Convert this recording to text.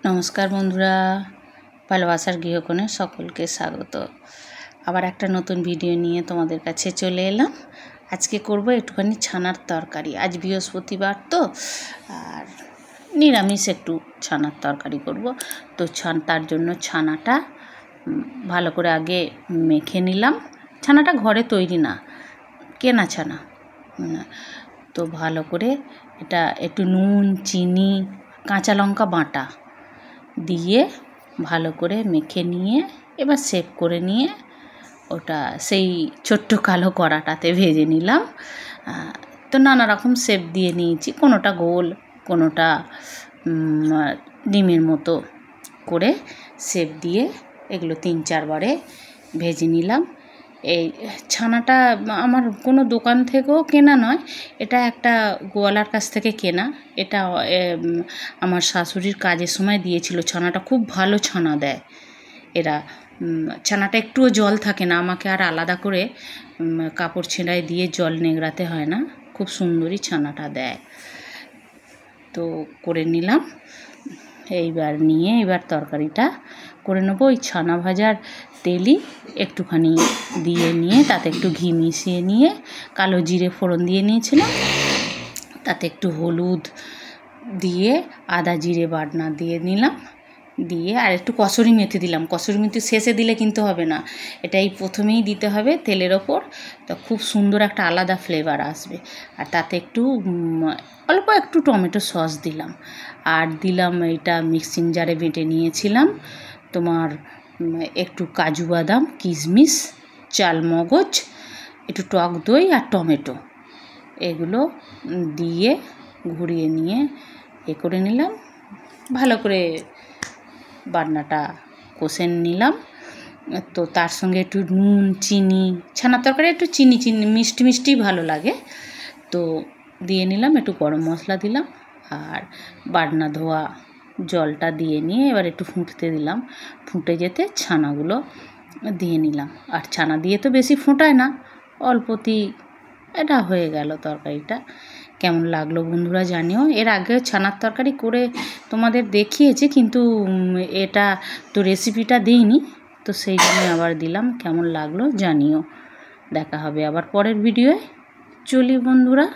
নমস্কার বন্ধুরা, ভালোবাসার গৃহকোণে সকলকে স্বাগত। আবার একটা নতুন ভিডিও নিয়ে তোমাদের কাছে চলে এলাম। আজকে করব একটুখানি ছানার তরকারি। আজ বৃহস্পতিবার তো, আর নিরামিষ একটু ছানার তরকারি করব। তো তার জন্য ছানাটা ভালো করে আগে মেখে নিলাম। ছানাটা ঘরে তৈরি না, কেনা ছানা। তো ভালো করে এটা একটু নুন, চিনি, কাঁচা লঙ্কা বাটা দিয়ে ভালো করে মেখে নিয়ে এবার সেভ করে নিয়ে ওটা সেই ছোট্ট কালো কড়াটাতে ভেজে নিলাম। তো নানা রকম সেভ দিয়ে নিয়েছি, কোনোটা গোল, কোনোটা ডিমের মতো করে সেভ দিয়ে এগুলো 3-4 বারে ভেজে নিলাম। এই ছানাটা আমার কোনো দোকান থেকেও কেনা নয়, এটা একটা গোয়ালার কাছ থেকে কেনা। এটা আমার শাশুড়ির কাজের সময় দিয়েছিল। ছানাটা খুব ভালো ছানা দেয় এরা। ছানাটা একটুও জল থাকে না, আমাকে আর আলাদা করে কাপড় ছেঁড়ায় দিয়ে জল নেংড়াতে হয় না, খুব সুন্দরই ছানাটা দেয়। তো করে নিলাম। এবার তরকারিটা করে নেবো। ওই ছানা ভাজার তেলই একটুখানি দিয়ে নিয়ে তাতে একটু ঘি মিশিয়ে নিয়ে কালো জিরে ফোড়ন দিয়ে নিয়েছিলাম, তাতে একটু হলুদ দিয়ে আদা জিরে বাটনা দিয়ে নিলাম, দিয়ে আর একটু কসুরি মেথি দিলাম। কসুরি মেথি শেষে দিলে কিন্তু হবে না, এটাই প্রথমেই দিতে হবে তেলের ওপর, তো খুব সুন্দর একটা আলাদা ফ্লেভার আসবে। আর তাতে অল্প একটু টমেটো সস দিলাম, আর দিলাম এটা মিক্সিং জারে বেটে নিয়েছিলাম তোমার একটু কাজু বাদাম, কিশমিশ, চালমগজ, একটু টক দই আর টমেটো, এগুলো দিয়ে ঘুরিয়ে নিয়ে করে নিলাম। ভালো করে বাটনাটা কষে নিলাম। তো তার সঙ্গে একটু নুন, চিনি, ছানার তরকারি একটু চিনি মিষ্টি মিষ্টি ভালো লাগে, তো দিয়ে নিলাম। একটু গরম মশলা দিলাম আর বাটনা ধোয়া জলটা দিয়ে নিয়ে এবার একটু ফুটতে দিলাম। ফুটে যেতে ছানাগুলো দিয়ে নিলাম। আর ছানা দিয়ে তো বেশি ফোটায় না, অল্পতেই এটা হয়ে গেল তরকারিটা। কেমন লাগলো বন্ধুরা জানিও। এর আগেও ছানার তরকারি করে তোমাদের দেখিয়েছি, কিন্তু এটা তো রেসিপিটা দিইনি, তো সেই জন্য আবার দিলাম। কেমন লাগলো জানিও। দেখা হবে আবার পরের ভিডিওয়। চলি বন্ধুরা।